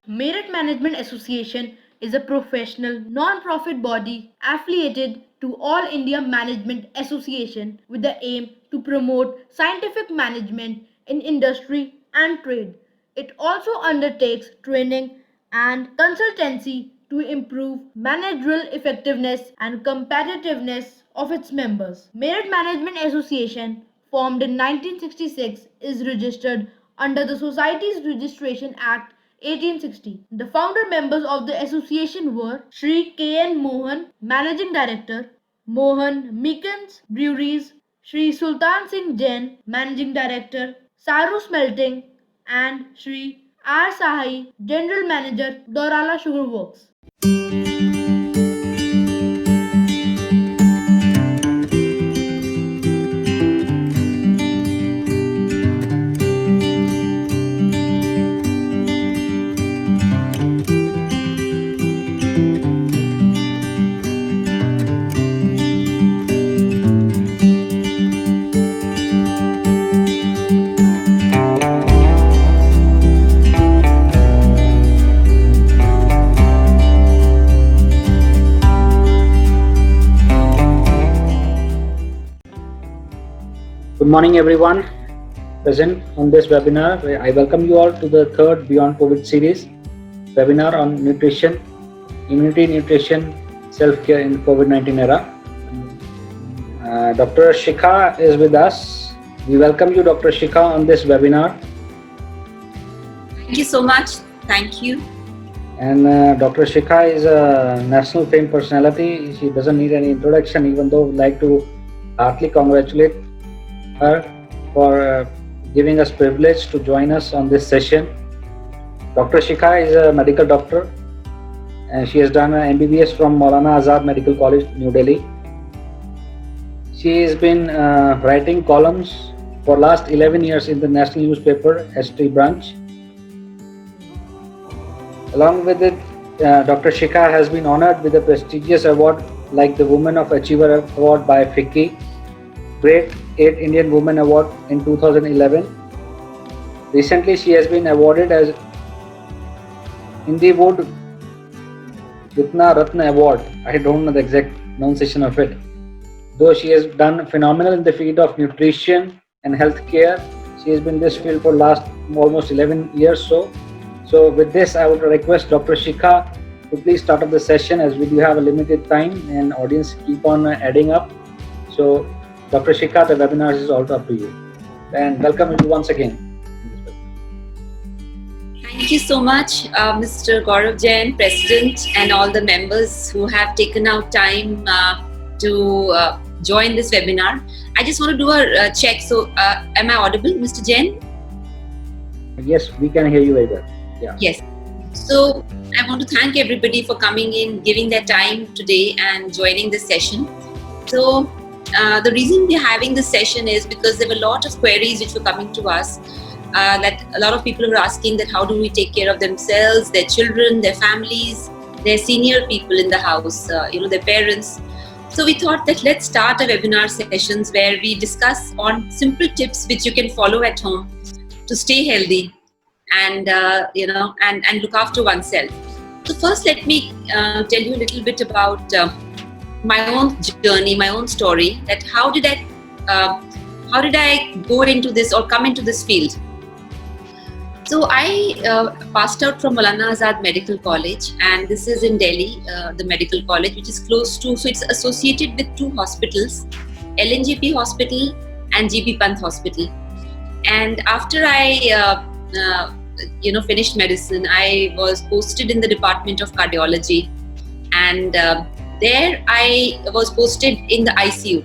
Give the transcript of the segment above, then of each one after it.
MEERUT Management Association is a professional non-profit body affiliated to All India Management Association with the aim to promote scientific management in industry and trade. It also undertakes training and consultancy to improve managerial effectiveness and competitiveness of its members. MEERUT Management Association, formed in 1966, is registered under the Societies Registration Act 1860. The founder members of the association were Sri K.N. Mohan, Managing Director, Mohan Meekins Breweries, Sri Sultan Singh Jain, Managing Director, Saru Smelting, and Sri R. Sahai, General Manager, Dorala Sugar Works. Good morning, everyone present on this webinar. I welcome you all to the third Beyond COVID series webinar on nutrition, immunity, nutrition, self-care in the COVID-19 era. Dr. Shikha is with us. We welcome you, Dr. Shikha, on this webinar. Thank you so much. Thank you. And Dr. Shikha is a national fame personality. She doesn't need any introduction, even though we'd like to heartily congratulate her for giving us privilege to join us on this session. Dr. Shikha is a medical doctor and she has done an MBBS from Maulana Azad Medical College, New Delhi. She has been writing columns for last 11 years in the national newspaper, ST branch. Along with it, Dr. Shikha has been honored with a prestigious award like the Women of Achiever Award by FICCI, Great 8 Indian Women Award in 2011. Recently, she has been awarded as Hindiwood Vitna Ratna Award. I don't know the exact pronunciation of it. Though she has done phenomenal in the field of nutrition and healthcare, she has been in this field for last almost 11 years. So with this, I would request Dr. Shikha to please start up the session, as we do have a limited time and audience keep on adding up. So Dr. Shikha, the webinar is also up to you. And welcome you once again. Thank you so much, Mr. Gaurav Jain, President, and all the members who have taken out time to join this webinar. I just want to do a check. So, am I audible, Mr. Jain? Yes, we can hear you very well. Yeah. Yes. So, I want to thank everybody for coming in, giving their time today and joining this session. So, the reason we're having this session is because there were a lot of queries which were coming to us, that a lot of people were asking that how do we take care of themselves, their children, their families, their senior people in the house, their parents. So we thought that let's start a webinar sessions where we discuss on simple tips which you can follow at home to stay healthy and and look after oneself. So first, let me tell you a little bit about my own journey, my own story. That how did I go into this or come into this field? So I passed out from Maulana Azad Medical College, and this is in Delhi, the medical college, which is close to. So it's associated with two hospitals, LNGP Hospital and GP Pant Hospital. And after I finished medicine, I was posted in the Department of Cardiology, and there I was posted in the ICU.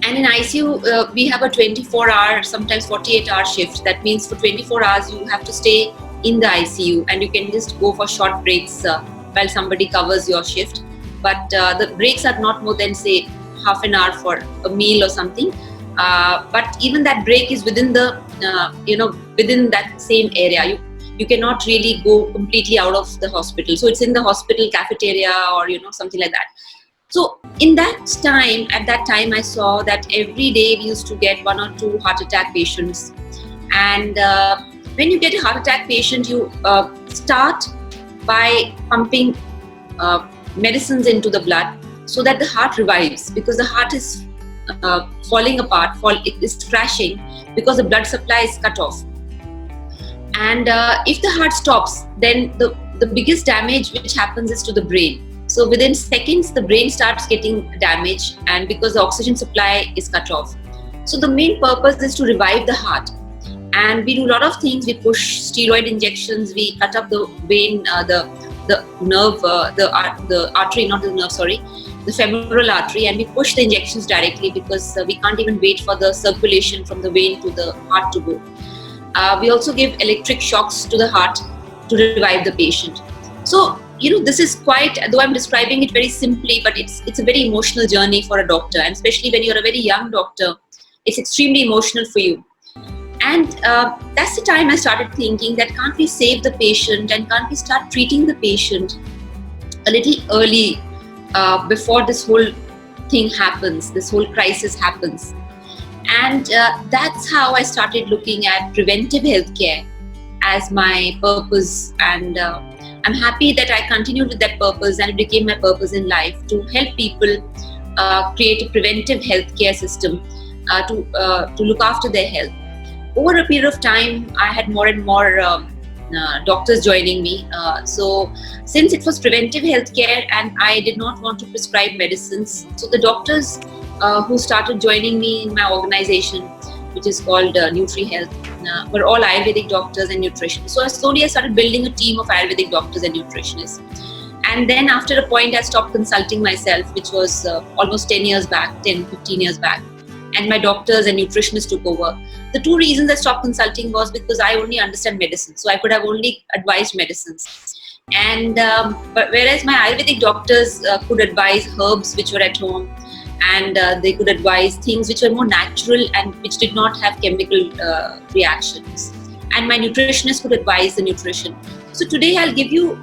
And in ICU, we have a 24-hour, sometimes 48-hour shift. That means for 24 hours, you have to stay in the ICU, and you can just go for short breaks while somebody covers your shift. But the breaks are not more than, say, half an hour for a meal or something. But even that break is within the, within that same area. You cannot really go completely out of the hospital. So it's in the hospital cafeteria or, something like that. So at that time, I saw that every day we used to get 1 or 2 heart attack patients. And when you get a heart attack patient, you start by pumping medicines into the blood so that the heart revives, because the heart is falling apart, it is crashing because the blood supply is cut off. And if the heart stops, then the biggest damage which happens is to the brain. So within seconds, the brain starts getting damaged, and because the oxygen supply is cut off. So the main purpose is to revive the heart. And we do a lot of things. We push steroid injections, we cut up the vein, the nerve, the artery, not the nerve, sorry, the femoral artery, and we push the injections directly because we can't even wait for the circulation from the vein to the heart to go. We also give electric shocks to the heart to revive the patient. So, this is quite, though I'm describing it very simply, but it's a very emotional journey for a doctor, and especially when you're a very young doctor, it's extremely emotional for you. And that's the time I started thinking that can't we save the patient, and can't we start treating the patient a little early before this whole thing happens, this whole crisis happens. And that's how I started looking at preventive healthcare as my purpose. And I'm happy that I continued with that purpose, and it became my purpose in life to help people create a preventive healthcare system to look after their health. Over a period of time, I had more and more doctors joining me. So since it was preventive healthcare and I did not want to prescribe medicines, so the doctors who started joining me in my organization, which is called Nutri Health, were all Ayurvedic doctors and nutritionists. So slowly I started building a team of Ayurvedic doctors and nutritionists. And then after a point, I stopped consulting myself, which was almost 10 years back, 10, 15 years back. And my doctors and nutritionists took over. The 2 reasons I stopped consulting was because I only understand medicine. So I could have only advised medicines. And but whereas my Ayurvedic doctors could advise herbs which were at home, and they could advise things which were more natural and which did not have chemical reactions. And my nutritionist could advise the nutrition. So today I'll give you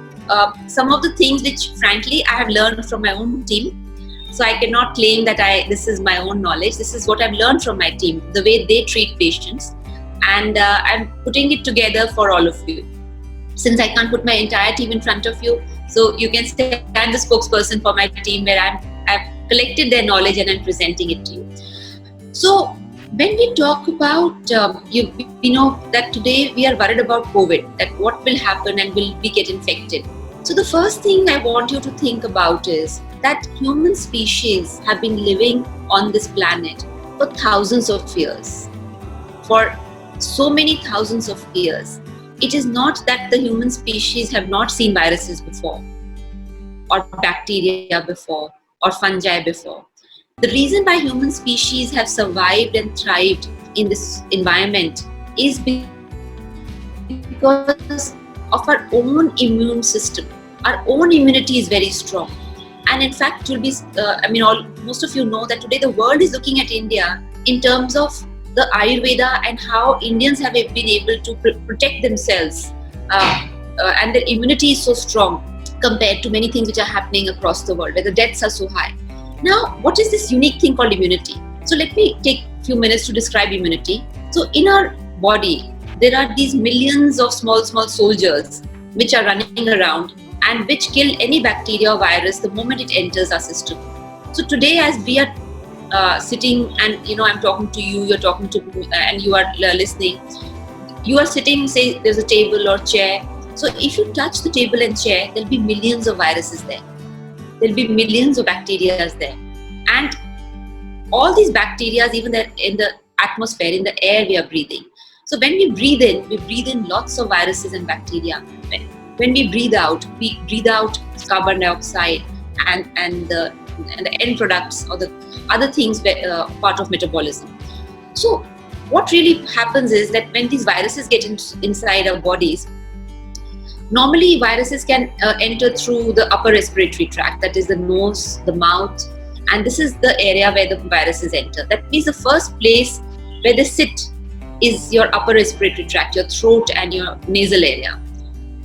some of the things which frankly I have learned from my own team. So I cannot claim that this is my own knowledge. This is what I've learned from my team, the way they treat patients. And I'm putting it together for all of you. Since I can't put my entire team in front of you, so you can say I'm the spokesperson for my team, where I've collected their knowledge and I'm presenting it to you. So when we talk about, you know that today we are worried about COVID, that what will happen and will we get infected. So the first thing I want you to think about is that human species have been living on this planet for thousands of years, for so many thousands of years. It is not that the human species have not seen viruses before, or bacteria before, or fungi before. The reason why human species have survived and thrived in this environment is because of our own immune system. Our own immunity is very strong. And in fact, most of you know that today the world is looking at India in terms of the Ayurveda and how Indians have been able to protect themselves. And their immunity is so strong compared to many things which are happening across the world, where the deaths are so high. Now, what is this unique thing called immunity? So let me take a few minutes to describe immunity. So in our body, there are these millions of small soldiers which are running around and which kill any bacteria or virus the moment it enters our system. So today, as we are sitting and I'm talking to you, you're talking to me, and you are listening, you are sitting, say there's a table or chair. So if you touch the table and chair, there'll be millions of viruses there. There'll be millions of bacteria there. And all these bacteria, even in the atmosphere, in the air we are breathing. So when we breathe in lots of viruses and bacteria. When we breathe out carbon dioxide and the end products or the other things part of metabolism. So what really happens is that when these viruses get inside our bodies, normally viruses can enter through the upper respiratory tract, that is the nose, the mouth, and this is the area where the viruses enter. That means the first place where they sit is your upper respiratory tract, your throat and your nasal area.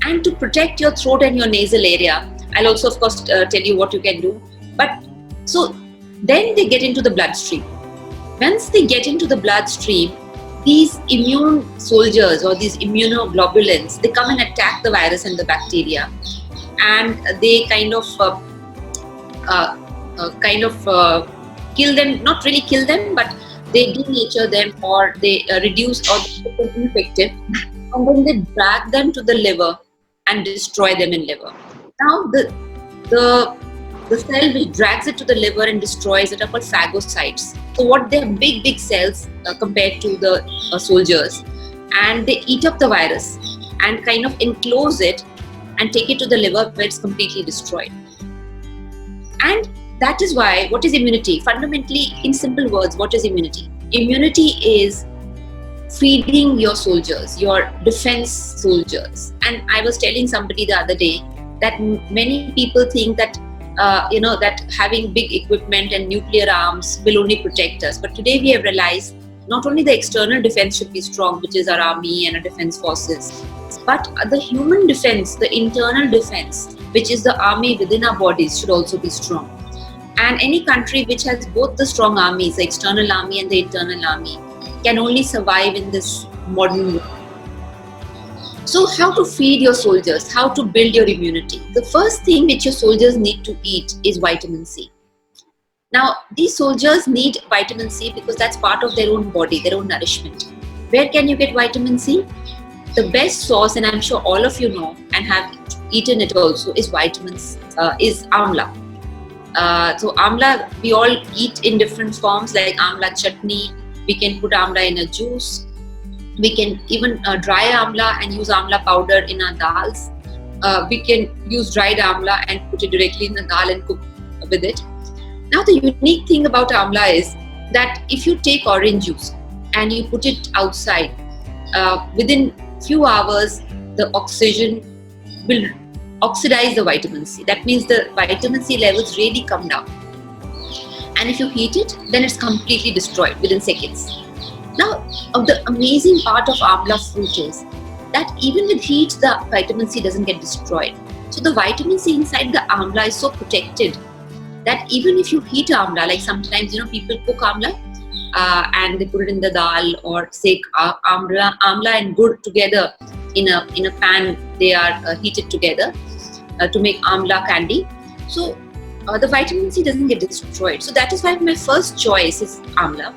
And to protect your throat and your nasal area, I'll also of course tell you what you can do. But So then they get into the bloodstream. Once they get into the bloodstream, these immune soldiers or these immunoglobulins, they come and attack the virus and the bacteria, and they kind of kill them, not really kill them, but they denature them, or they reduce or they become ineffective, and then they drag them to the liver and destroy them in liver. Now the cell which drags it to the liver and destroys it are called phagocytes. So what, they are big cells compared to the soldiers, and they eat up the virus and kind of enclose it and take it to the liver where it's completely destroyed. And that is why, what is immunity? Fundamentally, in simple words, what is immunity? Immunity is feeding your soldiers, your defense soldiers. And I was telling somebody the other day that many people think that that having big equipment and nuclear arms will only protect us. But today we have realized not only the external defense should be strong, which is our army and our defense forces, but the human defense, the internal defense, which is the army within our bodies, should also be strong. And any country which has both the strong armies, the external army and the internal army, can only survive in this modern world. So how to feed your soldiers, how to build your immunity? The first thing which your soldiers need to eat is vitamin C. Now, these soldiers need vitamin C because that's part of their own body, their own nourishment. Where can you get vitamin C? The best source, and I'm sure all of you know and have eaten it also, is vitamins, is amla. So amla, we all eat in different forms, like amla chutney. We can put amla in a juice. We can even dry amla and use amla powder in our dals. We can use dried amla and put it directly in the dal and cook with it. Now, the unique thing about amla is that if you take orange juice and you put it outside, within few hours, the oxygen will oxidize the vitamin C. That means the vitamin C levels really come down. And if you heat it, then it's completely destroyed within seconds. Now, the amazing part of amla fruit is that even with heat, the vitamin C doesn't get destroyed. So the vitamin C inside the amla is so protected that even if you heat amla, like sometimes people cook amla and they put it in the dal, or say amla and gur together in a pan, they are heated together to make amla candy. So the vitamin C doesn't get destroyed. So that is why my first choice is amla.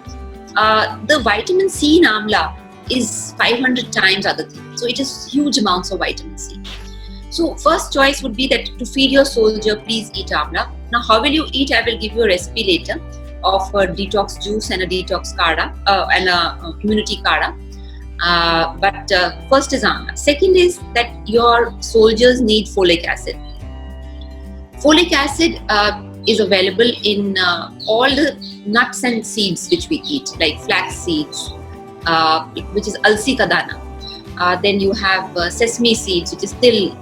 The vitamin C in amla is 500 times other things. So it is huge amounts of vitamin C. So first choice would be that to feed your soldier, please eat amla. Now, how will you eat? I will give you a recipe later of a detox juice and a detox kada and a immunity kada. But first is amla. Second is that your soldiers need folic acid. Folic acid is available in all the nuts and seeds which we eat, like flax seeds, which is alsi ka dana. Then you have sesame seeds, which is til.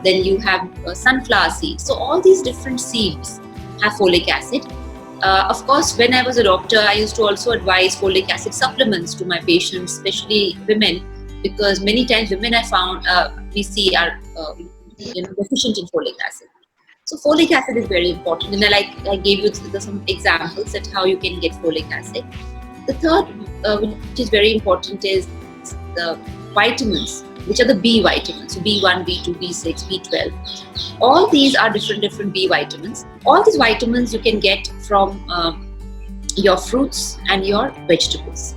Then you have sunflower seeds. So all these different seeds have folic acid. Of course, when I was a doctor, I used to also advise folic acid supplements to my patients, especially women, because many times women I found we see are deficient in folic acid. So folic acid is very important, and I gave you some examples at how you can get folic acid. The third, which is very important, is the vitamins, which are the B vitamins. So B1, B2, B6, B12. All these are different B vitamins. All these vitamins you can get from your fruits and your vegetables.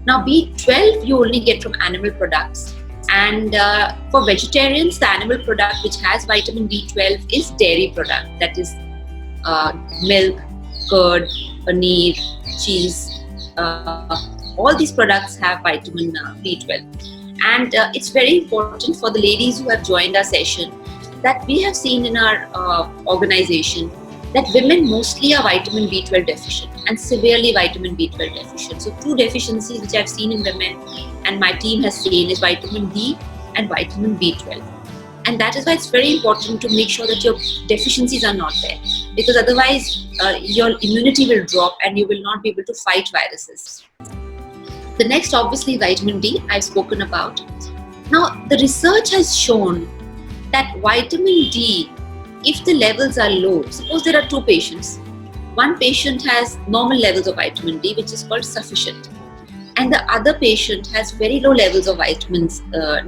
Now B12 you only get from animal products. And for vegetarians, the animal product which has vitamin B12 is dairy product. That is milk, curd, paneer, cheese. All these products have vitamin B12. And it's very important for the ladies who have joined our session that we have seen in our organization that women mostly are vitamin B12 deficient and severely vitamin B12 deficient. So two deficiencies which I've seen in women and my team has seen is vitamin D and vitamin B12. And that is why it's very important to make sure that your deficiencies are not there, because otherwise your immunity will drop and you will not be able to fight viruses. The next, obviously, vitamin D, I've spoken about. Now, the research has shown that vitamin D, if the levels are low, suppose there are two patients, one patient has normal levels of vitamin D, which is called sufficient, and the other patient has very low levels of vitamins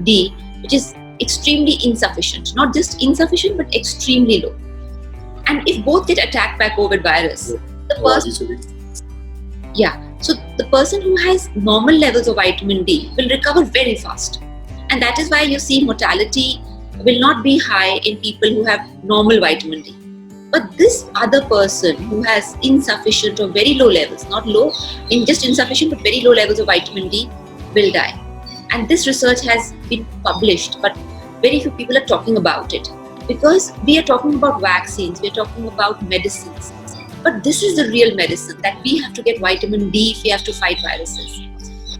D, which is extremely insufficient. Not just insufficient, but extremely low. And if both get attacked by COVID virus, so the person who has normal levels of vitamin D will recover very fast. And that is why you see mortality will not be high in people who have normal vitamin D. But this other person who has insufficient or very low levels, not low, in just insufficient but very low levels of vitamin D, will die. And this research has been published, but very few people are talking about it. Because we are talking about vaccines, we are talking about medicines. But this is the real medicine, that we have to get vitamin D if we have to fight viruses.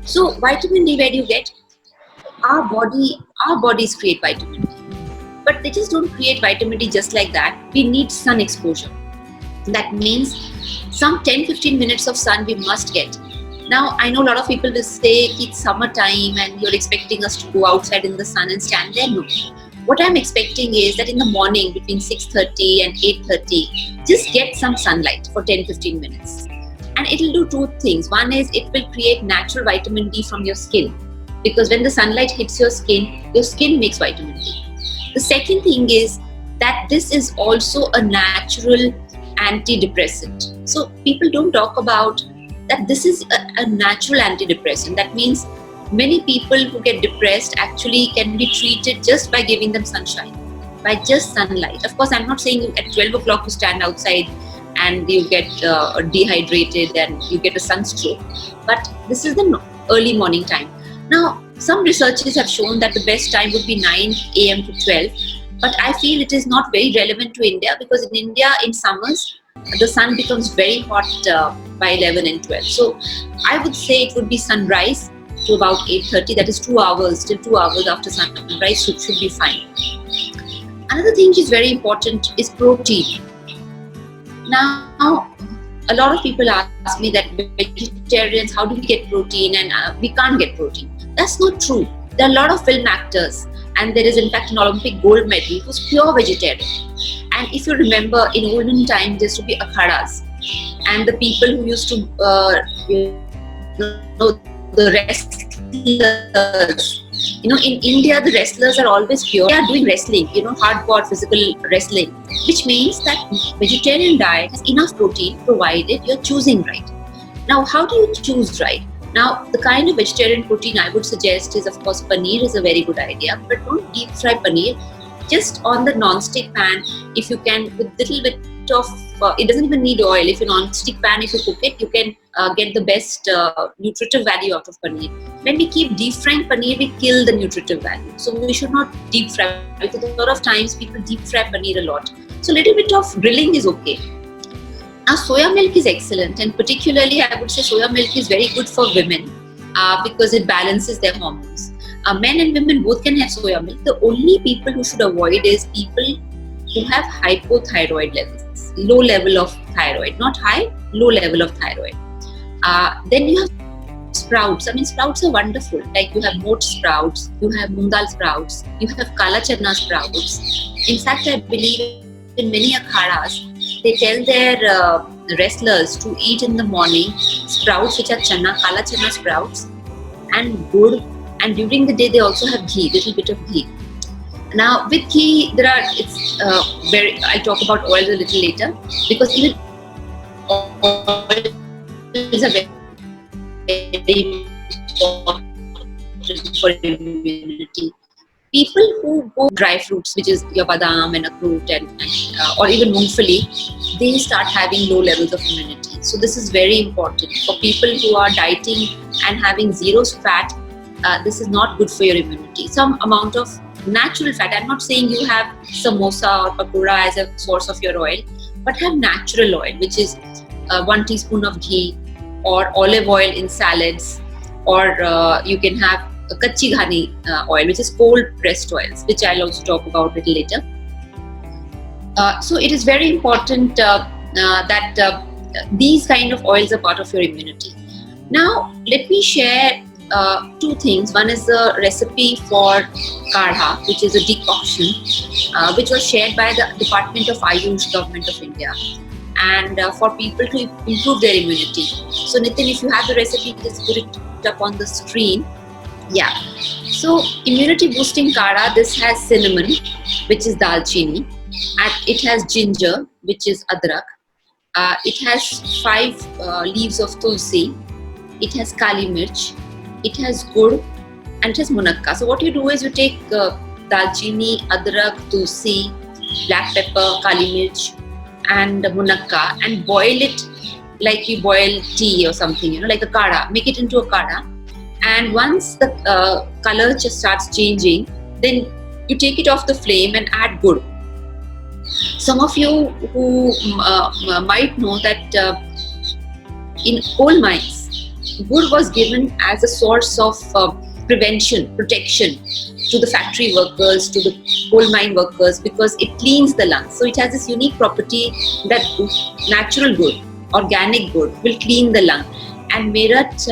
So vitamin D, where do you get? Our bodies create vitamin D. But they just don't create vitamin D just like that. We need sun exposure. That means some 10-15 minutes of sun we must get. Now, I know a lot of people will say it's summertime and you're expecting us to go outside in the sun and stand there. No. What I'm expecting is that in the morning between 6:30 and 8:30, just get some sunlight for 10-15 minutes. And it'll do two things. One is it will create natural vitamin D from your skin. Because when the sunlight hits your skin makes vitamin D. The second thing is that this is also a natural antidepressant. So people don't talk about that this is a natural antidepressant. That means many people who get depressed actually can be treated just by giving them sunshine, by just sunlight. Of course, I'm not saying at 12 o'clock you stand outside and you get dehydrated and you get a sunstroke. But this is the early morning time. Now, some researchers have shown that the best time would be 9 a.m. to 12. But I feel it is not very relevant to India, because in India, in summers, the sun becomes very hot by 11 and 12. So I would say it would be sunrise to about 8:30. That is 2 hours, till 2 hours after sunrise should be fine. Another thing which is very important is protein. Now, a lot of people ask me that vegetarians, how do we get protein? And we can't get protein. That's not true. There are a lot of film actors, and there is in fact an Olympic gold medal who's pure vegetarian. And if you remember, in olden times, there used to be akhadas, and the people who used to, the wrestlers. In India, the wrestlers are always pure. They are doing wrestling, hardcore physical wrestling, which means that vegetarian diet has enough protein provided you're choosing right. Now, how do you choose right? Now, the kind of vegetarian protein I would suggest is, of course, paneer is a very good idea, but don't deep fry paneer. Just on the non-stick pan, if you can, with little bit of, it doesn't even need oil. If you non-stick pan, if you cook it, you can get the best nutritive value out of paneer. When we keep deep frying paneer, we kill the nutritive value. So we should not deep fry, because a lot of times people deep fry paneer a lot. So a little bit of grilling is okay. Now, soya milk is excellent, and particularly I would say soya milk is very good for women because it balances their hormones. Men and women both can have soya milk. The only people who should avoid is people who have hypothyroid levels, low level of thyroid, not high, low level of thyroid. Then you have sprouts. I mean, sprouts are wonderful. Like you have moat sprouts, you have moong dal sprouts, you have kala chana sprouts. In fact, I believe in many akhadas, they tell their wrestlers to eat in the morning sprouts which are kala chana sprouts and gur, and during the day they also have ghee, little bit of ghee. Now with ghee, I'll talk about oils a little later, because even oils are very important for immunity. People who go dry fruits, which is your badam and akhroot or even mungfali, they start having low levels of immunity. So this is very important for people who are dieting and having zero fat. This is not good for your immunity. Some amount of natural fat. I'm not saying you have samosa or pakora as a source of your oil, but have natural oil, which is 1 teaspoon of ghee or olive oil in salads, or you can have a kachi ghani oil, which is cold pressed oils, which I'll also talk about a little later. So it is very important that these kind of oils are part of your immunity. Now, let me share 2 things. One is the recipe for kadha, which is a decoction, which was shared by the Department of Ayush, Government of India. and for people to improve their immunity. So Nitin, if you have the recipe, just put it up on the screen. Yeah. So immunity boosting kara, this has cinnamon, which is dalchini, and it has ginger, which is adrak. It has 5 leaves of tulsi. It has kali mirch. It has gur, and it has munakka. So what you do is you take dalchini, adrak, tulsi, black pepper, kali mirch, and munakka, and boil it like you boil tea or something, like a kara. Make it into a kara. And once the color just starts changing, then you take it off the flame and add gur. Some of you who might know that in coal mines, gur was given as a source of prevention, protection to the factory workers, to the coal mine workers, because it cleans the lungs. So it has this unique property that natural gur, organic gur, will clean the lung. And MEERUT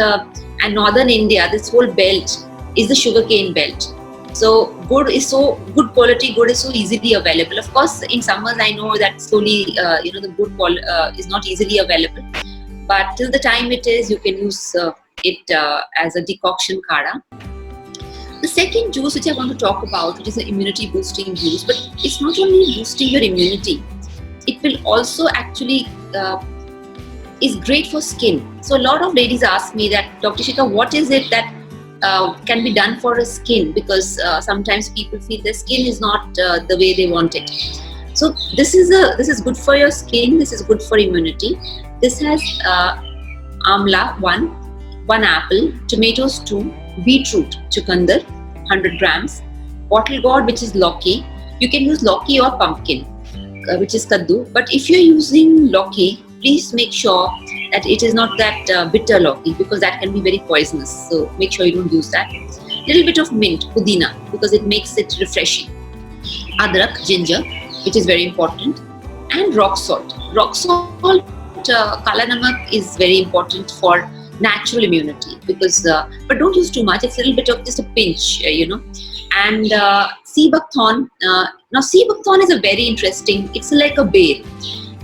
and northern India, this whole belt is the sugarcane belt. So gur is so good quality. Gur is so easily available. Of course, in summers I know that slowly, the gur is not easily available. But till the time it is, you can use it as a decoction kara. The second juice which I want to talk about, which is an immunity boosting juice, but it's not only boosting your immunity, it will also actually is great for skin. So a lot of ladies ask me that, Dr. Shikha, what is it that can be done for a skin? Because sometimes people feel their skin is not the way they want it. So this is good for your skin. This is good for immunity. This has amla 1 apple, tomatoes 2, beetroot chukandar 100 grams, bottle gourd, which is lauki. You can use lauki or pumpkin, which is kaddu. But if you're using lauki, please make sure that it is not that bitter lauki, because that can be very poisonous. So make sure you don't use that. Little bit of mint, pudina, because it makes it refreshing. Adrak, ginger, which is very important, and rock salt. Rock salt, kala namak, is very important for natural immunity, because but don't use too much. It's a little bit of just a pinch, And sea buckthorn. Now sea buckthorn is a very interesting. It's like a bear.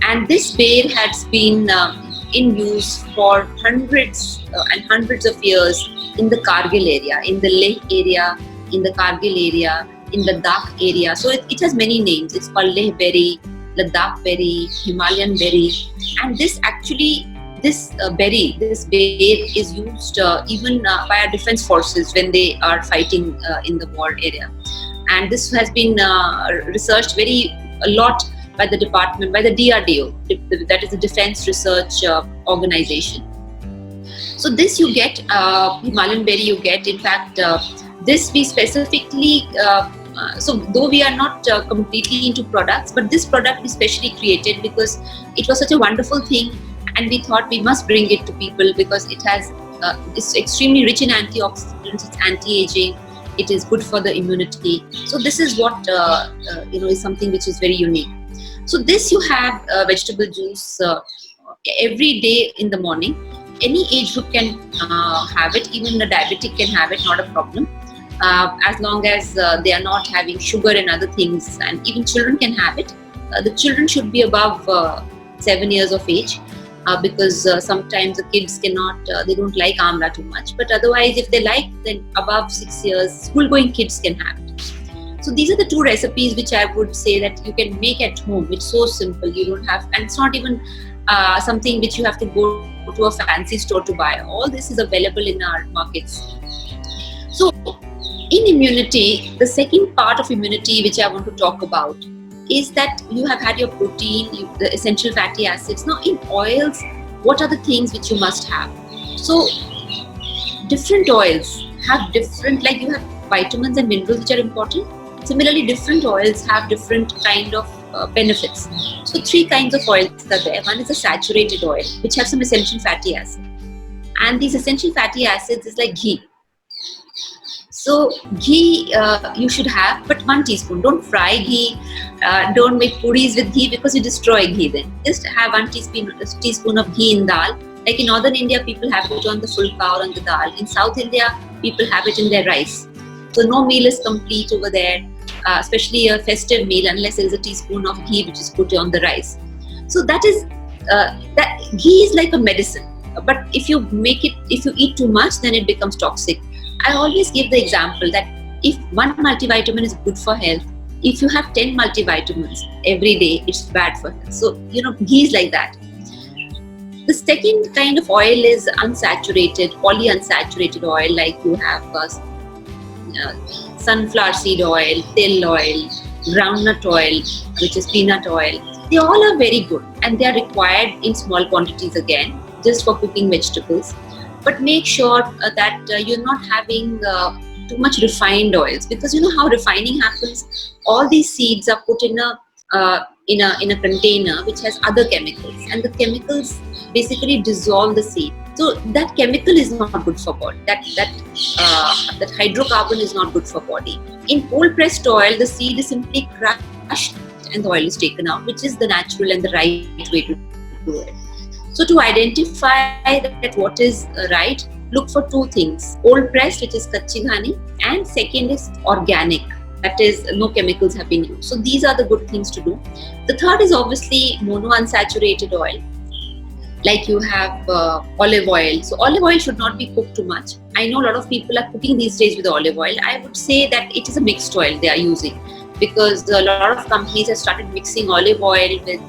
And this bear has been in use for hundreds and hundreds of years in the Kargil area, in the Leh area, in the Kargil area, in the Ladakh area. So it has many names. It's called Leh berry, Ladakh berry, Himalayan berry. And this berry is used even by our defense forces when they are fighting in the war area. And this has been researched a lot by the department, by the DRDO, that is the Defense Research Organization. So this you get, Himalayan berry you get. In fact, this we specifically, so though we are not completely into products, but this product we specially created because it was such a wonderful thing, and we thought we must bring it to people because it has, it's extremely rich in antioxidants, it's anti-aging, it is good for the immunity. So this is what is something which is very unique. So this you have vegetable juice every day in the morning. Any age group can have it, even a diabetic can have it, not a problem. As long as they are not having sugar and other things, and even children can have it. The children should be above 7 years of age because sometimes the kids cannot, they don't like amla too much. But otherwise, if they like, then above 6 years, school-going kids can have it. So these are the 2 recipes which I would say that you can make at home. It's so simple. You don't have, and it's not even something which you have to go to a fancy store to buy. All this is available in our markets. So in immunity, the second part of immunity which I want to talk about is that you have had your protein, the essential fatty acids. Now in oils, what are the things which you must have? So different oils have different, like you have vitamins and minerals which are important. Similarly, different oils have different kind of benefits. So 3 kinds of oils are there. One is a saturated oil, which have some essential fatty acids. And these essential fatty acids is like ghee. So ghee you should have, but 1 teaspoon. Don't fry ghee. Don't make puris with ghee because you destroy ghee then. Just have 1 teaspoon of ghee in dal. Like in northern India, people have it on the fulka or on the dal. In South India, people have it in their rice. So no meal is complete over there, especially a festive meal, unless there is a teaspoon of ghee which is put on the rice. So that is that ghee is like a medicine. But if you eat too much, then it becomes toxic. I always give the example that if one multivitamin is good for health, if you have 10 multivitamins every day, it's bad for health. So, ghee is like that. The second kind of oil is unsaturated, polyunsaturated oil, like you have sunflower seed oil, till oil, groundnut oil, which is peanut oil. They all are very good and they are required in small quantities again, just for cooking vegetables. But make sure that you're not having too much refined oils, because you know how refining happens. All these seeds are put in a container which has other chemicals, and the chemicals basically dissolve the seed. So that chemical is not good for body. That hydrocarbon is not good for body. In cold pressed oil, the seed is simply crushed and the oil is taken out, which is the natural and the right way to do it. So to identify that what is right, look for two things: cold pressed, which is kachi ghani, and second is organic, that is no chemicals have been used. So these are the good things to do. The third is obviously monounsaturated oil, like you have olive oil. So olive oil should not be cooked too much. I know a lot of people are cooking these days with olive oil. I would say that it is a mixed oil they are using, because a lot of companies have started mixing olive oil with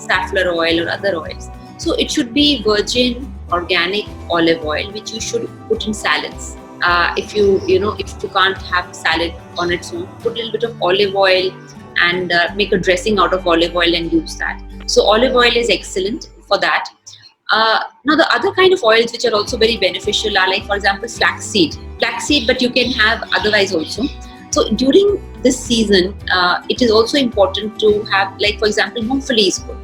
safflower oil or other oils. So it should be virgin organic olive oil, which you should put in salads. If you can't have salad on its own, put a little bit of olive oil and make a dressing out of olive oil and use that. So olive oil is excellent for that. Now the other kind of oils which are also very beneficial are, like, for example, flaxseed, but you can have otherwise also. So during this season, it is also important to have, like, for example, mungfali is good.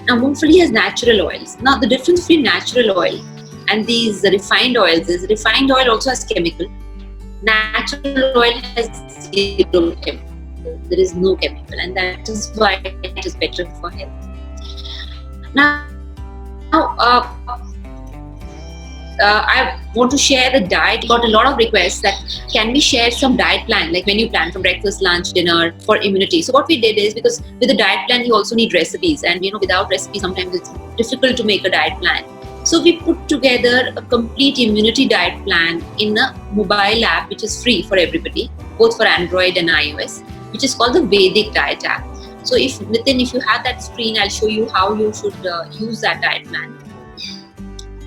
Now mungfali has natural oils. Now the difference between natural oil and these refined oils is refined oil also has chemical. Natural oil has zero chemical. There is no chemical, and that is why it is better for health. Now, I want to share the diet. Got a lot of requests that can we share some diet plan, like menu plan from breakfast, lunch, dinner for immunity. So what we did is, because with a diet plan you also need recipes, and without recipes sometimes it's difficult to make a diet plan. So we put together a complete immunity diet plan in a mobile app which is free for everybody, both for Android and iOS, which is called the Vedic Diet app. So if you have that screen, I'll show you how you should use that diet plan.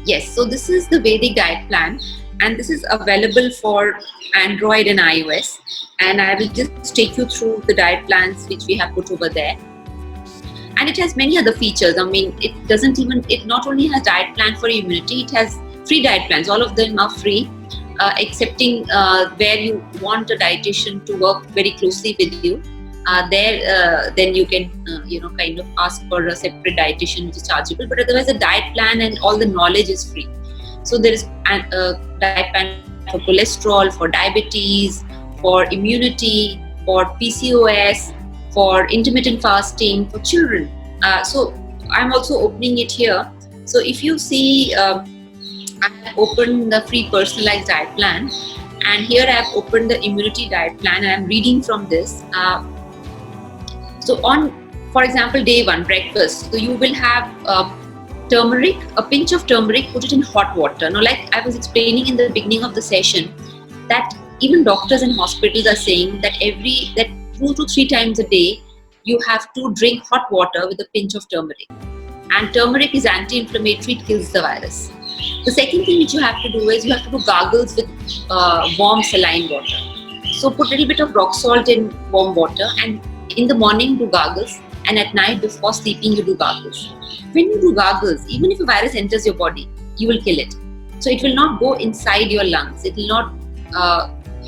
Yes, so this is the Vedic diet plan, and this is available for Android and iOS. And I will just take you through the diet plans which we have put over there. And it has many other features. I mean, it not only has diet plan for immunity, it has free diet plans. All of them are free, excepting where you want a dietitian to work very closely with you. Then you can kind of ask for a separate dietitian which is chargeable, but otherwise the diet plan and all the knowledge is free. So there is a diet plan for cholesterol, for diabetes, for immunity, for PCOS, for intermittent fasting, for children. So I'm also opening it here. So if you see, I have opened the free personalized diet plan, and here I have opened the immunity diet plan, and I'm reading from this. So on, for example, day 1, breakfast, so you will have turmeric, a pinch of turmeric, put it in hot water. Now, like I was explaining in the beginning of the session, that even doctors and hospitals are saying that 2 to 3 times a day, you have to drink hot water with a pinch of turmeric. And turmeric is anti-inflammatory, it kills the virus. The second thing which you have to do is you have to do gargles with warm saline water. So put a little bit of rock salt in warm water, and in the morning do gargles, and at night before sleeping you do gargles. When you do gargles, even if a virus enters your body, you will kill it. So it will not go inside your lungs. It will not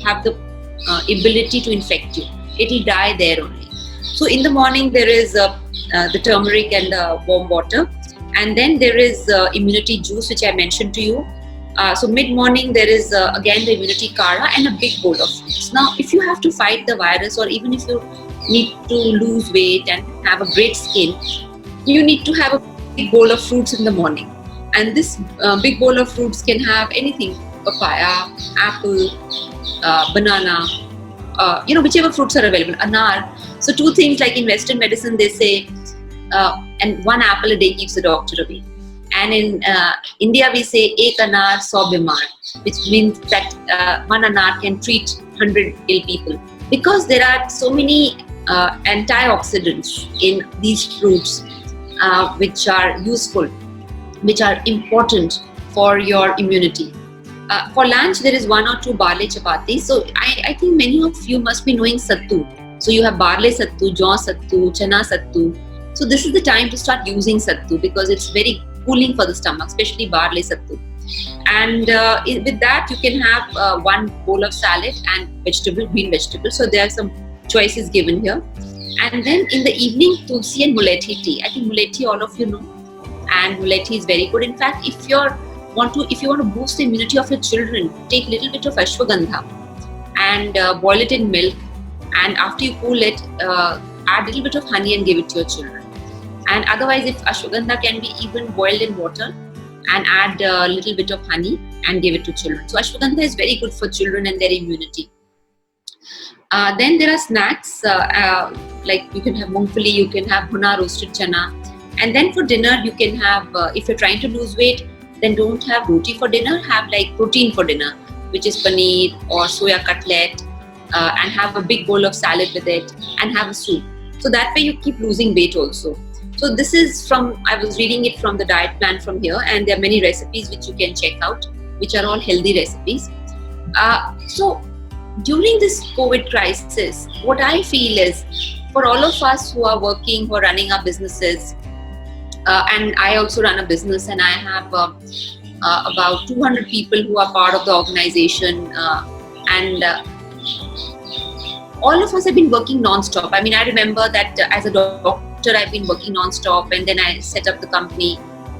have the ability to infect you. It will die there only. So in the morning there is the turmeric and the warm water, and then there is immunity juice which I mentioned to you. So mid-morning there is again the immunity kara and a big bowl of fruits. Now if you have to fight the virus, or even if you need to lose weight and have a great skin, you need to have a big bowl of fruits in the morning. And this big bowl of fruits can have anything: papaya, apple, banana, whichever fruits are available, anar. So 2 things, like in Western medicine they say and one apple a day keeps the doctor away. And in India, we say ek anar sau bimar, which means that one anar can treat 100 ill people, because there are so many antioxidants in these fruits which are useful, which are important for your immunity. For lunch, there is one or two barley chapati. So I think many of you must be knowing sattu. So you have barley sattu, jaw sattu, chana sattu. So this is the time to start using sattu, because it's very cooling for the stomach, especially barley sattu. And with that, you can have one bowl of salad and green vegetable. So there are some choices given here. And then in the evening, tulsi and mulethi tea. I think mulethi all of you know, and mulethi is very good. In fact, if you want to boost the immunity of your children, take little bit of ashwagandha and boil it in milk, and after you cool it, add a little bit of honey and give it to your children. And otherwise, if ashwagandha can be even boiled in water and add a little bit of honey and give it to children. So ashwagandha is very good for children and their immunity. Then there are snacks like you can have mungfali, you can have bhuna roasted chana. And then for dinner, you can have, if you're trying to lose weight, then don't have roti for dinner, have like protein for dinner, which is paneer or soya cutlet, and have a big bowl of salad with it and have a soup. So that way you keep losing weight also. So this is I was reading it from the diet plan from here, and there are many recipes which you can check out, which are all healthy recipes. So during this COVID crisis, what I feel is, for all of us who are working, who are running our businesses, and I also run a business, and I have about 200 people who are part of the organization, and all of us have been working non-stop. I mean, I remember that as a doctor, I've been working non-stop, and then I set up the company.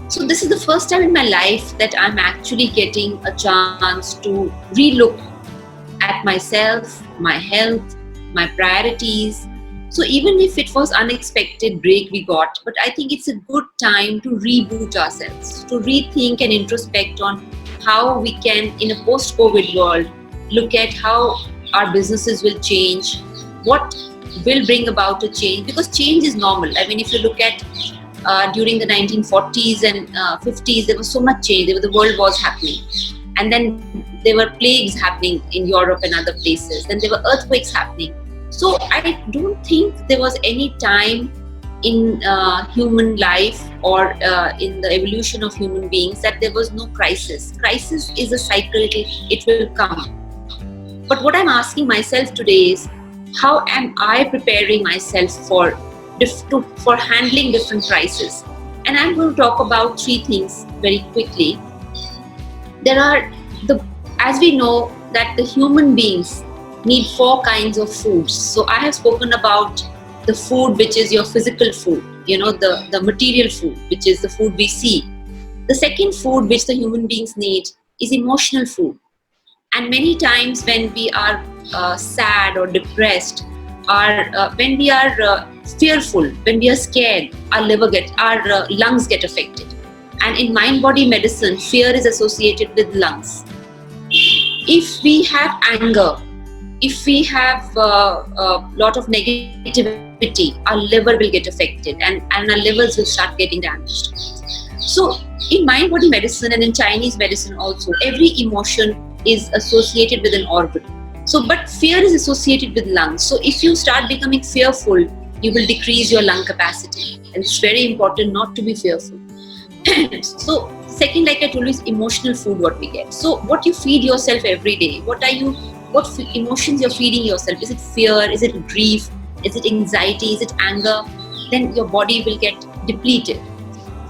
So this is the first time in my life that I'm actually getting a chance to relook at myself, my health, my priorities. So even if it was unexpected break we got, but I think it's a good time to reboot ourselves, to rethink and introspect on how we can, in a post-COVID world, look at how our businesses will change, what will bring about a change, because change is normal. I mean, if you look at during the 1940s and 50s, there was so much change. The world was happening. And then there were plagues happening in Europe and other places. Then there were earthquakes happening. So I don't think there was any time in human life or in the evolution of human beings that there was no crisis. Crisis is a cycle, it will come. But what I'm asking myself today is, how am I preparing myself for handling different crises? And I'm going to talk about three things very quickly. As we know that the human beings need four kinds of foods. So I have spoken about the food which is your physical food, the material food, which is the food we see. The second food which the human beings need is emotional food. And many times when we are sad or depressed, when we are fearful, when we are scared, our lungs get affected. And in mind-body medicine, fear is associated with lungs. If we have anger, if we have a lot of negativity, our liver will get affected, and our livers will start getting damaged. So in mind-body medicine and in Chinese medicine also, every emotion is associated with an organ. So, but fear is associated with lungs. So if you start becoming fearful, you will decrease your lung capacity. And it's very important not to be fearful. So second, like I told you, is emotional food what we get. So what you feed yourself every day, what emotions you're feeding yourself? Is it fear? Is it grief? Is it anxiety? Is it anger? Then your body will get depleted.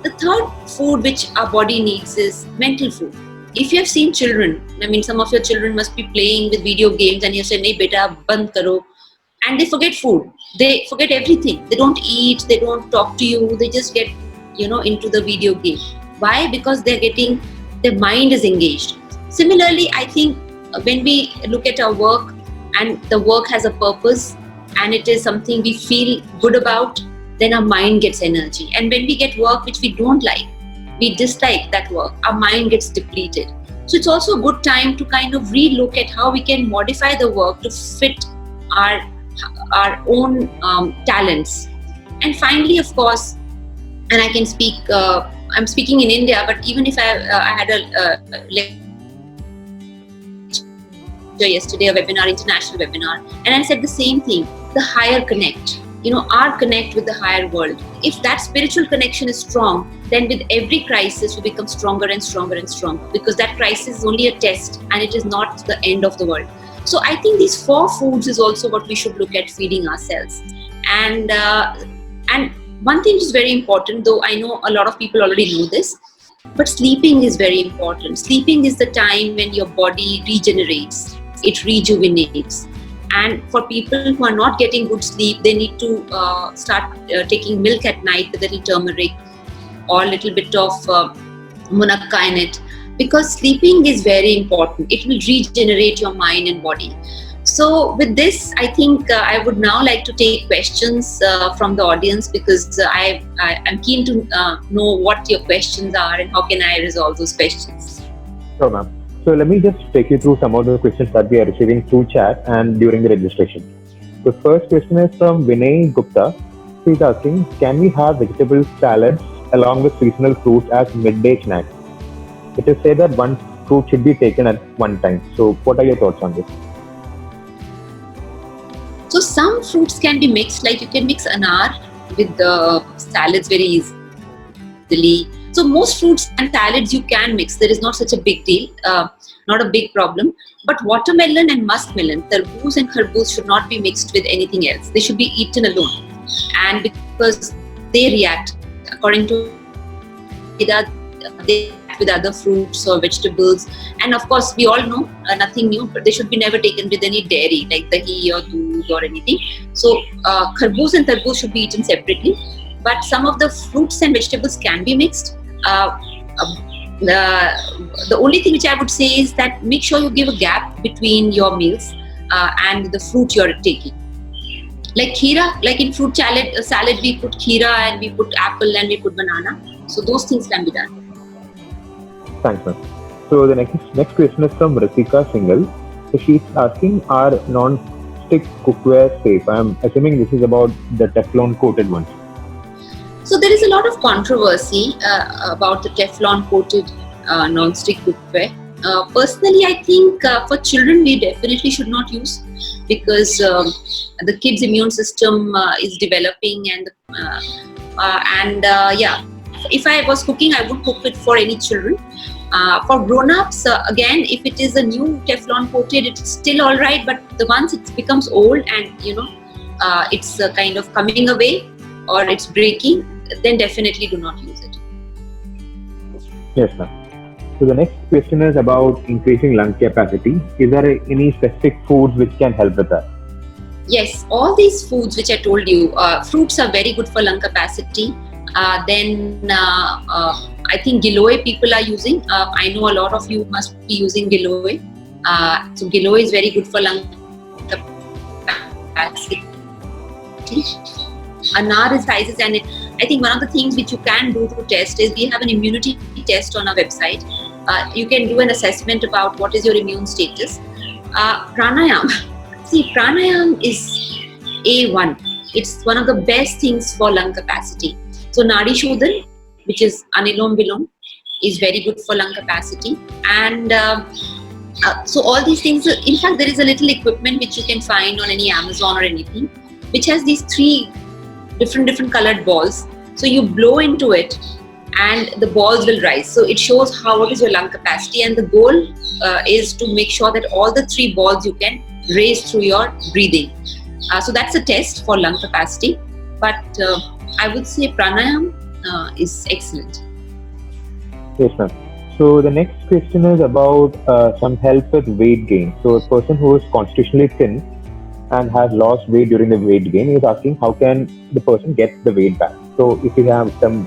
The third food which our body needs is mental food. If you have seen children, I mean, some of your children must be playing with video games and you say, "Nahi beta, band karo," and they forget food. They forget everything. They don't eat. They don't talk to you. They just get, into the video game. Why? Because their mind is engaged. Similarly, I think when we look at our work and the work has a purpose and it is something we feel good about, then our mind gets energy. And when we get work which we don't like, we dislike that work, our mind gets depleted. So it's also a good time to kind of re-look at how we can modify the work to fit our own talents. And finally, of course, and I can speak. I'm speaking in India, but even if I had a lecture yesterday, a webinar, international webinar, and I said the same thing: the higher connect. Our connect with the higher world. If that spiritual connection is strong, then with every crisis we become stronger and stronger and stronger, because that crisis is only a test and it is not the end of the world. So I think these 4 foods is also what we should look at feeding ourselves. And one thing is very important, though I know a lot of people already know this, but sleeping is very important. Sleeping is the time when your body regenerates, it rejuvenates. And for people who are not getting good sleep, they need to start taking milk at night with a little turmeric or a little bit of munakka in it, because sleeping is very important. It will regenerate your mind and body. So with this, I think I would now like to take questions from the audience, because I'm keen to know what your questions are and how can I resolve those questions. Sure, ma'am. So let me just take you through some of the questions that we are receiving through chat and during the registration. The first question is from Vinay Gupta. He's asking, can we have vegetable salads along with seasonal fruits as midday snacks? It is said that one fruit should be taken at one time. So what are your thoughts on this? So some fruits can be mixed, like you can mix anar with the salads very easily. So most fruits and salads you can mix. There is not such a big deal, not a big problem. But watermelon and muskmelon, tarboos and kharboos should not be mixed with anything else. They should be eaten alone. And because they react, according to Veda, they react with other fruits or vegetables. And of course, we all know nothing new, but they should be never taken with any dairy, like dahi or doodh or anything. So kharboos and tarboos should be eaten separately. But some of the fruits and vegetables can be mixed. The only thing which I would say is that make sure you give a gap between your meals and the fruit you're taking. Like kheera, like in fruit salad we put kheera and we put apple and we put banana. So those things can be done. Thanks, ma'am. So the next question is from Rasika Singhal. So she's asking, are non-stick cookware safe? I'm assuming this is about the Teflon coated ones. So there is a lot of controversy about the Teflon coated non-stick cookware. Personally, I think for children we definitely should not use, because the kids' immune system is developing, and if I was cooking, I would cook it for any children. For grown-ups, again, if it is a new Teflon coated, it's still all right. But once it becomes old and it's kind of coming away or it's breaking, then definitely do not use it. Yes, ma'am. So the next question is about increasing lung capacity. Is there any specific foods which can help with that? Yes, all these foods which I told you, fruits are very good for lung capacity. Then I think giloy people are using. I know a lot of you must be using giloy. So giloy is very good for lung capacity. Anar is sizes, and I think one of the things which you can do to test is we have an immunity test on our website. You can do an assessment about what is your immune status. Pranayam. See, pranayam is A1. It's one of the best things for lung capacity. So Nadi Shodhan, which is Anilom Vilom, is very good for lung capacity. And so all these things, in fact, there is a little equipment which you can find on any Amazon or anything, which has these 3 different colored balls. So you blow into it and the balls will rise. So it shows what is your lung capacity, and the goal is to make sure that all the 3 balls you can raise through your breathing. So that's a test for lung capacity. But I would say pranayam is excellent. Yes, ma'am. So the next question is about some help with weight gain. So a person who is constitutionally thin and has lost weight during the weight gain is asking, how can the person get the weight back? So if you have some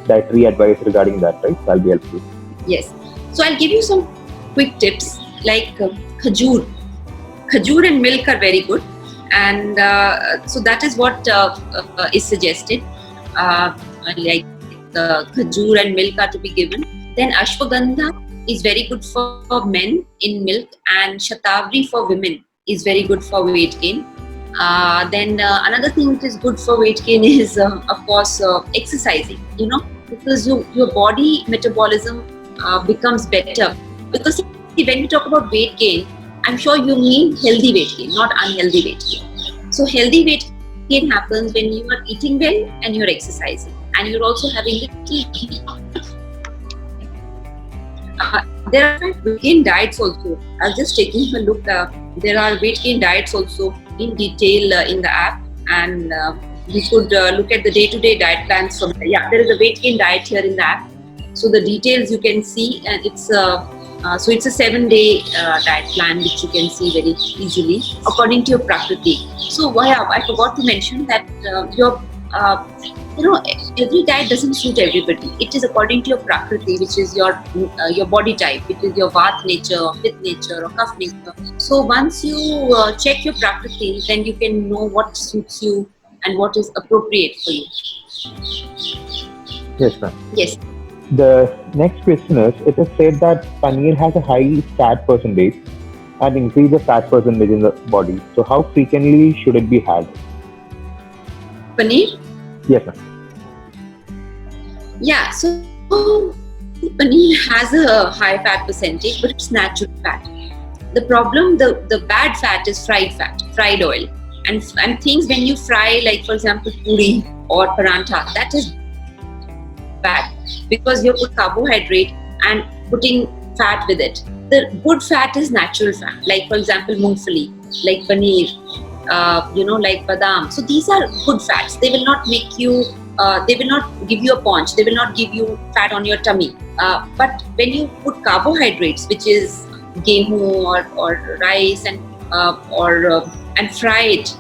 dietary advice regarding that, right, that'll be helpful. Yes. So I'll give you some quick tips, like khajur. Khajur and milk are very good, and so that is what is suggested. Like khajur and milk are to be given. Then ashwagandha is very good for men in milk, and shatavari for women is very good for weight gain. Then another thing which is good for weight gain is, of course, exercising. Because your body metabolism becomes better. Because see, when we talk about weight gain, I'm sure you mean healthy weight gain, not unhealthy weight gain. So healthy weight gain happens when you are eating well and you're exercising, and you're also having little. There are weight gain diets also. I was just taking a look. There are weight gain diets also in detail in the app, and we could look at the day-to-day diet plans from there. Yeah, there is a weight gain diet here in the app. So the details you can see, and it's it's a 7-day diet plan which you can see very easily according to your prakriti. So I forgot to mention that every diet doesn't suit everybody. It is according to your prakriti, which is your body type, which is your vata nature, or pit nature, or kapha nature. So once you check your prakriti, then you can know what suits you and what is appropriate for you. Yes, ma'am. Yes. The next question is, it is said that paneer has a high fat percentage and increase the fat percentage in the body. So how frequently should it be had? Paneer? Yes, ma'am. Yeah, so paneer has a high fat percentage, but it's natural fat. The problem, the bad fat is fried oil. And things when you fry, like for example, puri or parantha, that is bad because you're putting carbohydrate and putting fat with it. The good fat is natural fat, like for example, mungfali, like paneer, like badam. So these are good fats. They will not make you, they will not give you a paunch. They will not give you fat on your tummy. But when you put carbohydrates, which is gehu or rice and fry it,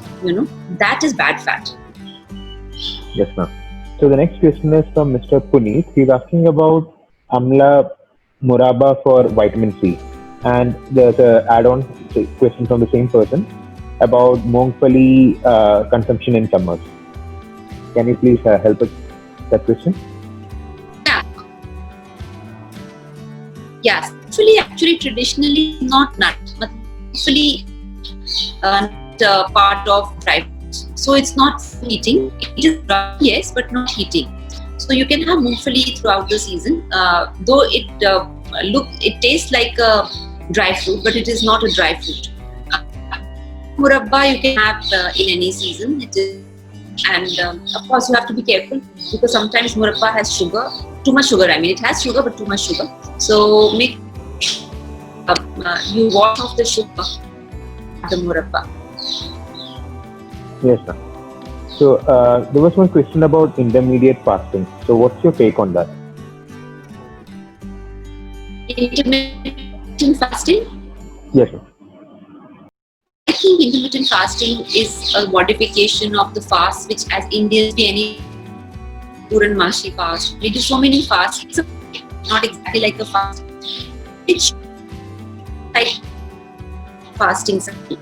that is bad fat. Yes, ma'am. So the next question is from Mr. Puneet. He's asking about Amla Murabba for vitamin C. And there's an add-on question from the same person about Mongfali consumption in summers. Can you please help us with that question? Yeah. Actually, traditionally not nut. Actually, part of dry fruits. So it's not heating. It is dry, yes, but not heating. So you can have mungfali throughout the season. Though it tastes like a dry fruit, but it is not a dry fruit. Murabba you can have in any season. It is, and of course you have to be careful because sometimes murabba has sugar, too much sugar. I mean, it has sugar, but too much sugar. So make you wash off the sugar, the murabba. Yes, sir. So there was one question about intermediate fasting. So what's your take on that? Intermittent fasting? Yes, sir. I think intermittent fasting is a modification of the fast, which as Indians we any Puranmashi fast. We do so many fasts. It's not exactly like a fast. It's like fasting cycle.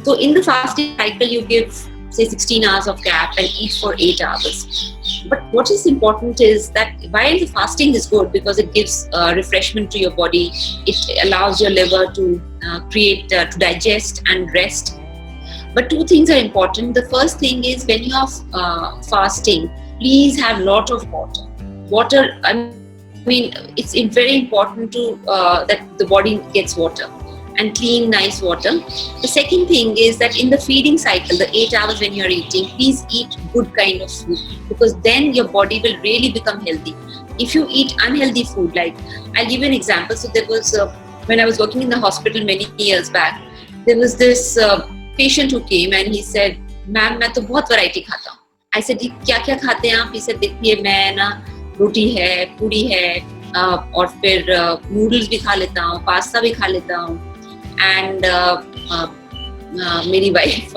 So in the fasting cycle, you give say 16 hours of gap and eat for 8 hours. But what is important is that while the fasting is good because it gives refreshment to your body, it allows your liver to to digest and rest. But two things are important. The first thing is when you are fasting, please have a lot of water. Water, I mean, it's very important to that the body gets water and clean, nice water. The second thing is that in the feeding cycle, the 8 hours when you're eating, please eat good kind of food because then your body will really become healthy. If you eat unhealthy food, like I'll give you an example. So there was, when I was working in the hospital many years back, there was this patient who came and he said, "Ma'am, मैं तो बहुत variety खाता हूँ." I said, "क्या क्या खाते हैं आप?" He said, "देखिए मैं ना रोटी है, पूरी है, और फिर नूडल्स भी खा लेता हूँ, पास्ता भी खा लेता हूँ, and मेरी वाइफ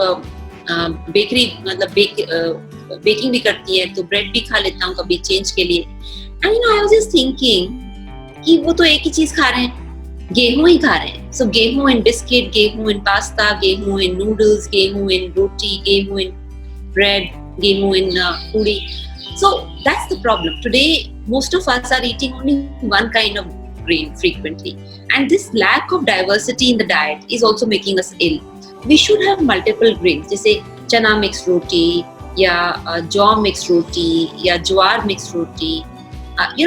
बेकरी मतलब बेकिंग भी करती है तो ब्रेड भी खा लेता हूँ कभी चेंज के लिए." And I was just thinking कि वो तो एक ही चीज खा रहे हैं, गेहूं ही खा रहे हैं. So गेहूं in biscuit, गेहूं in pasta, गेहूं in noodles, गेहूं in roti, गेहूं in bread, गेहूं in puri. So that's the problem. Today, most of us are eating only one kind of grain frequently. And this lack of diversity in the diet is also making us ill. we should have multiple grains. जैसे चना mixed roti या jaw mixed roti या ज्वार mixed roti.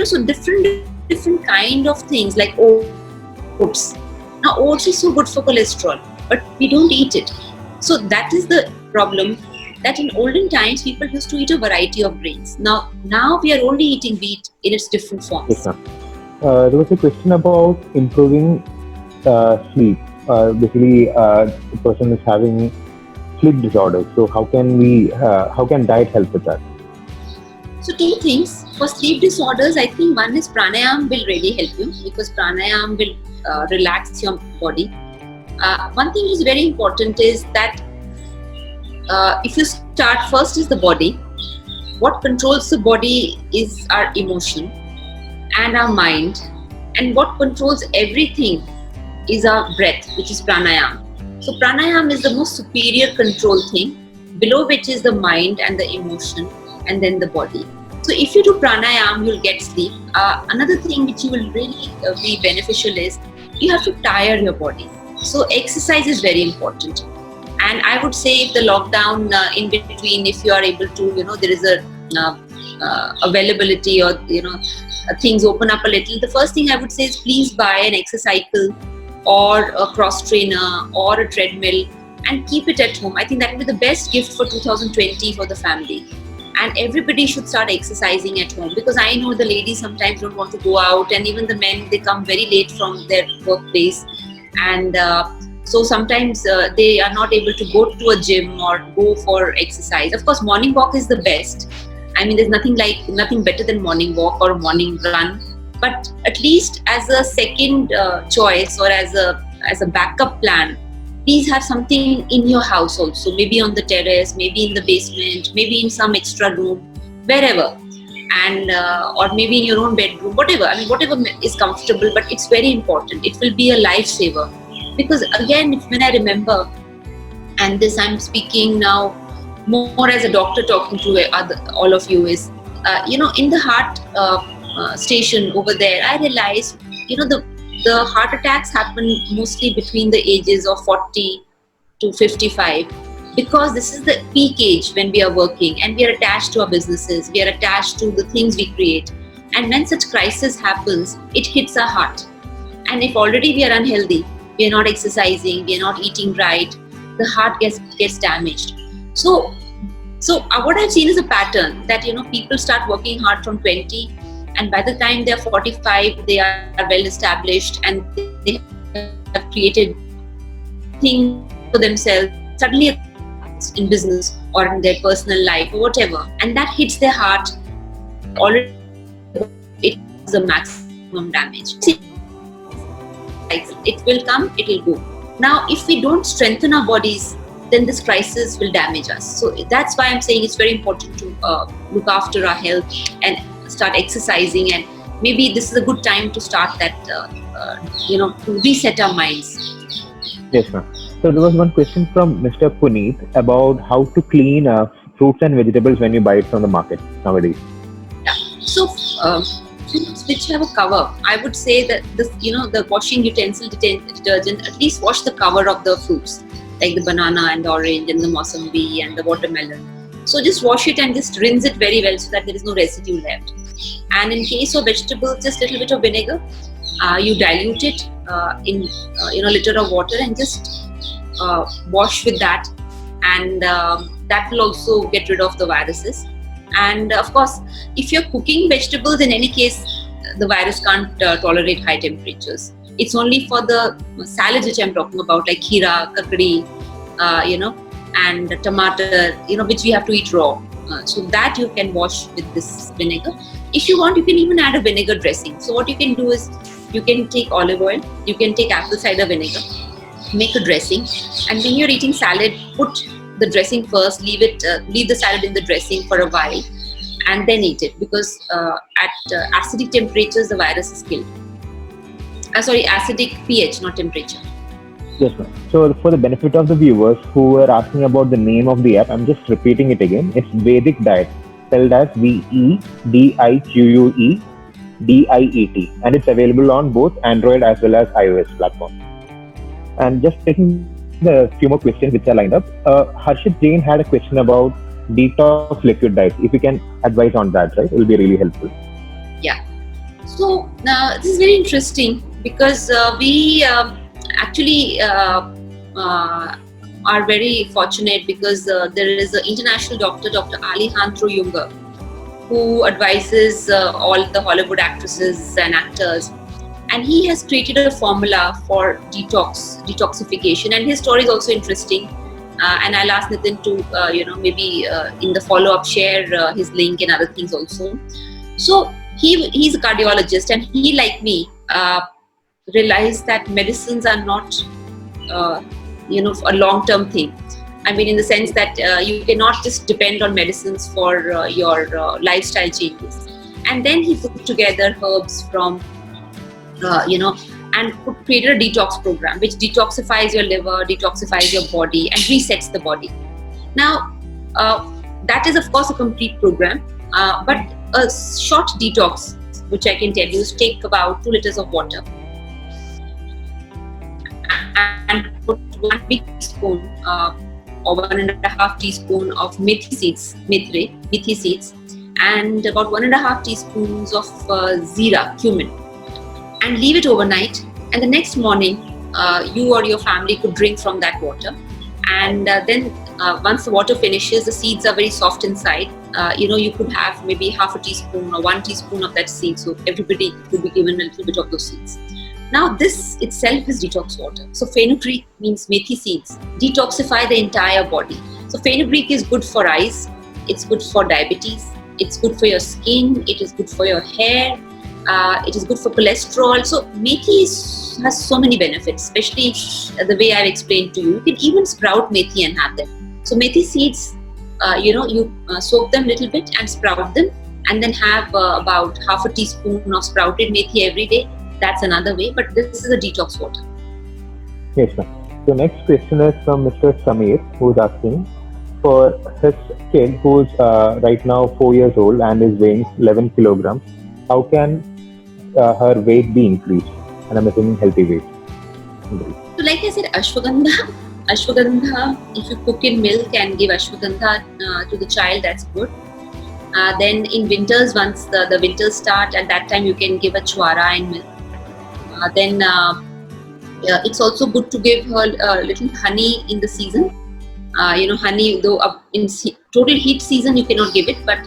So different kind of things like oats. Now oats is so good for cholesterol, but we don't eat it. So that is the problem, that in olden times people used to eat a variety of grains. Now we are only eating wheat in its different forms. Yes, ma'am. There was a question about improving sleep. Basically, the person is having sleep disorders. So how can diet help with that? So two things. For sleep disorders, I think one is pranayam will really help you, because pranayam will relax your body. One thing is very important is that if you start, first is the body. What controls the body is our emotion and our mind, and what controls everything is our breath, which is pranayam. So pranayam is the most superior control thing, below which is the mind and the emotion, and then the body. So if you do pranayam, you'll get sleep. Another thing which you will really be beneficial is you have to tire your body. So exercise is very important. And I would say if the lockdown in between, if you are able to, there is a availability, or things open up a little, the first thing I would say is please buy an exercise cycle or a cross trainer or a treadmill and keep it at home. I think that will be the best gift for 2020 for the family. And everybody should start exercising at home, because I know the ladies sometimes don't want to go out, and even the men, they come very late from their workplace, and so sometimes they are not able to go to a gym or go for exercise. Of course, morning walk is the best. I mean, there's nothing better than morning walk or morning run. But at least as a second choice, or as a backup plan, please have something in your house also. Maybe on the terrace, maybe in the basement, maybe in some extra room, wherever, and or maybe in your own bedroom, whatever. I mean, whatever is comfortable. But it's very important. It will be a lifesaver. Because again, when I remember, and this I'm speaking now more as a doctor talking to all of you, is in the heart station over there, I realized the heart attacks happen mostly between the ages of 40 to 55, because this is the peak age when we are working and we are attached to our businesses, we are attached to the things we create, and when such crisis happens, it hits our heart. And if already we are unhealthy, we are not exercising, we are not eating right, the heart gets damaged. So what I've seen is a pattern that people start working hard from 20, and by the time they're 45, they are well established and they have created things for themselves. Suddenly, in business or in their personal life or whatever, and that hits their heart. Already, it is a maximum damage. It will come, it will go. Now, if we don't strengthen our bodies, then this crisis will damage us. So that's why I'm saying it's very important to look after our health and start exercising. And maybe this is a good time to start that, to reset our minds. Yes, ma'am. So there was one question from Mr. Puneet about how to clean fruits and vegetables when you buy it from the market nowadays. Yeah. So fruits which have a cover, I would say that the washing utensil detergent, at least wash the cover of the fruits, like the banana and the orange and the mosambi and the watermelon. So just wash it and just rinse it very well so that there is no residue left. And in case of vegetables, just a little bit of vinegar. You dilute it in a liter of water and just wash with that, and that will also get rid of the viruses. And of course, if you're cooking vegetables, in any case, the virus can't tolerate high temperatures. It's only for the salads which I'm talking about, like kheera, kakdi, and tomato, which we have to eat raw. So that you can wash with this vinegar. If you want, you can even add a vinegar dressing. So what you can do is, you can take olive oil, you can take apple cider vinegar, make a dressing, and when you're eating salad, put the dressing first, leave the salad in the dressing for a while, and then eat it, because at acidic temperatures, the virus is killed. Acidic pH, not temperature. Yes, ma'am. So for the benefit of the viewers who were asking about the name of the app, I'm just repeating it again. It's Vedic Diet, spelled as VEDIQUE DIET, and it's available on both Android as well as iOS platforms. And just taking a few more questions which are lined up. Harshit Jain had a question about detox liquid diet. If you can advise on that, right, it will be really helpful. Yeah. So this is very interesting because we actually are very fortunate because there is an international doctor, Dr. Alejandro Junger, who advises all the Hollywood actresses and actors. And he has created a formula for detoxification. And his story is also interesting. And I'll ask Nitin to, maybe in the follow-up share his link and other things also. So he's a cardiologist, and he, like me, realized that medicines are not, a long-term thing. I mean, in the sense that you cannot just depend on medicines for your lifestyle changes. And then he put together herbs from, and created a detox program which detoxifies your liver, detoxifies your body, and resets the body. Now, that is, of course, a complete program, but a short detox, which I can tell you, is take about 2 liters of water and put 1 big teaspoon or 1.5 teaspoon of methi seeds, and about 1.5 teaspoons of zira, cumin, and leave it overnight. And the next morning, you or your family could drink from that water. And then once the water finishes, the seeds are very soft inside. You could have maybe half a teaspoon or 1 teaspoon of that seed. So everybody could be given a little bit of those seeds. Now, this itself is detox water. So fenugreek means methi seeds detoxify the entire body. So fenugreek is good for eyes. It's good for diabetes. It's good for your skin. It is good for your hair. It is good for cholesterol. So methi has so many benefits, especially the way I've explained to you. You can even sprout methi and have them. So methi seeds, you soak them a little bit and sprout them, and then have about half a teaspoon of sprouted methi every day. That's another way, but this is a detox water. Yes, ma'am. So next question is from Mr. Samir, who is asking for his kid who's right now 4 years old and is weighing 11 kilograms. How can her weight be increased? And I'm assuming healthy weight. So like I said, ashwagandha, if you cook in milk and give ashwagandha to the child, that's good. Then in winters, once the winters start, at that time you can give a chwara in milk. Then it's also good to give her a little honey in the season. Honey, though in total heat season you cannot give it, but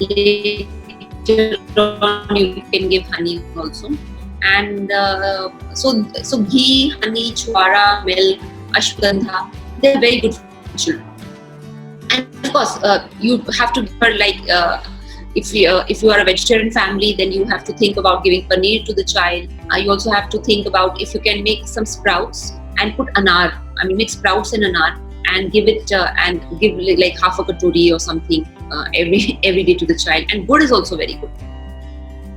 later on you can give honey also. And so ghee, honey, chwara, milk, ashwagandha, they're very good for children. And of course, you have to give her if you are a vegetarian family, then you have to think about giving paneer to the child. You also have to think about if you can make some sprouts and put anar. I mean, make sprouts and anar and give it and give like half a katori or something every day to the child. And good is also very good.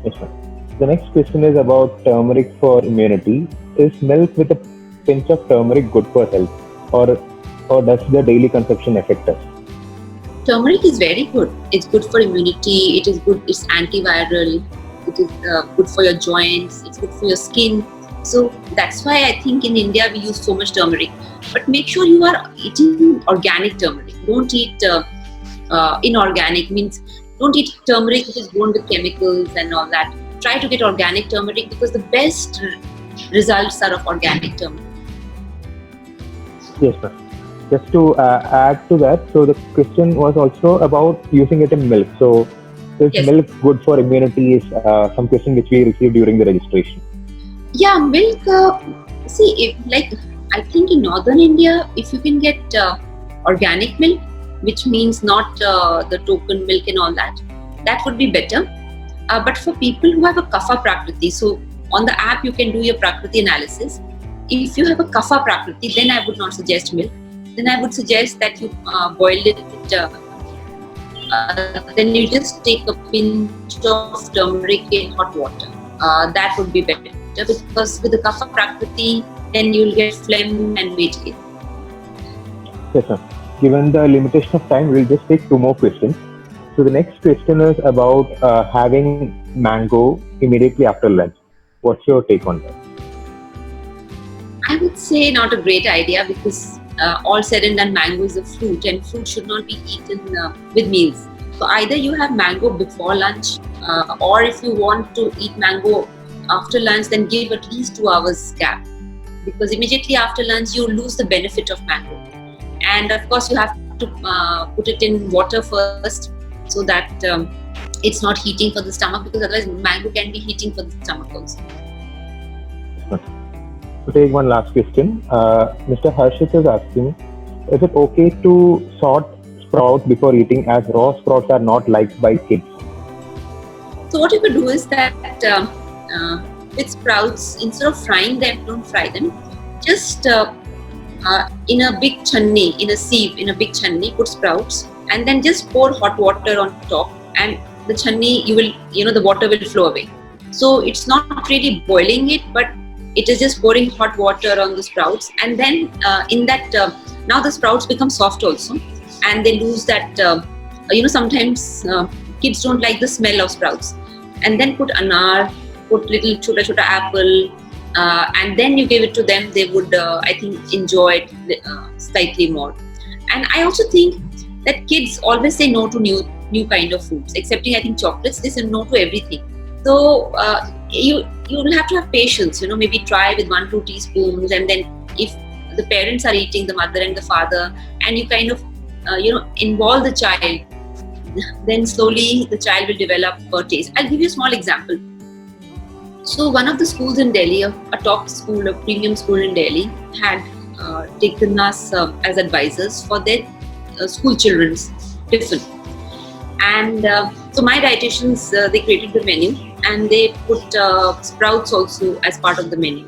Yes, ma'am. The next question is about turmeric for immunity. Is milk with a pinch of turmeric good for health, or does the daily consumption affect us? Turmeric is very good. It's good for immunity. It is good. It's antiviral. It is good for your joints. It's good for your skin. So that's why I think in India we use so much turmeric. But make sure you are eating organic turmeric. Don't eat inorganic. Means don't eat turmeric which is grown with chemicals and all that. Try to get organic turmeric because the best results are of organic turmeric. Yes, sir. Just to add to that, so the question was also about using it in milk. So, is Yes. milk good for immunity? Is some question which we received during the registration. Yeah, milk. I think in northern India, if you can get organic milk, which means not the token milk and all that, that would be better. But for people who have a kapha prakriti, so on the app you can do your prakriti analysis. If you have a kapha prakriti, then I would not suggest milk. Then I would suggest that you boil it. Then you just take a pinch of turmeric in hot water. That would be better because with the kapha prakriti, then you'll get phlegm and weight gain. Yes, sir. Given the limitation of time, we'll just take 2 more questions. So the next question is about having mango immediately after lunch. What's your take on that? I I would say not a great idea, because all said and done, mango is a fruit, and fruit should not be eaten with meals. So either you have mango before lunch, or if you want to eat mango after lunch, then give at least 2 hours gap, because immediately after lunch you lose the benefit of mango. And of course, you have to put it in water first, so that it's not heating for the stomach, because otherwise mango can be heating for the stomach also. To take one last question, Mr. Harshit is asking, is it okay to sort sprouts before eating, as raw sprouts are not liked by kids? So what you could do is that with sprouts, instead of frying them, don't fry them. Just in a big chutney, in a sieve, in a big chutney, put sprouts, and then just pour hot water on top, and the chutney, the water will flow away. So it's not really boiling it, but it is just pouring hot water on the sprouts, and then in that now the sprouts become soft also, and they lose that. Sometimes kids don't like the smell of sprouts, and then put anar, put little chota apple, and then you give it to them. They would, I think, enjoy it slightly more. And I also think that kids always say no to new kind of foods, excepting I think chocolates. They say no to everything. So you will have to have patience. Maybe try with 1-2 teaspoons, and then if the parents are eating, the mother and the father, and you kind of involve the child, then slowly the child will develop a taste. I'll give you a small example. So one of the schools in Delhi, a top school, a premium school in Delhi, had taken us as advisors for their school children's tiffin. And so my dietitians, they created the menu, and they put sprouts also as part of the menu.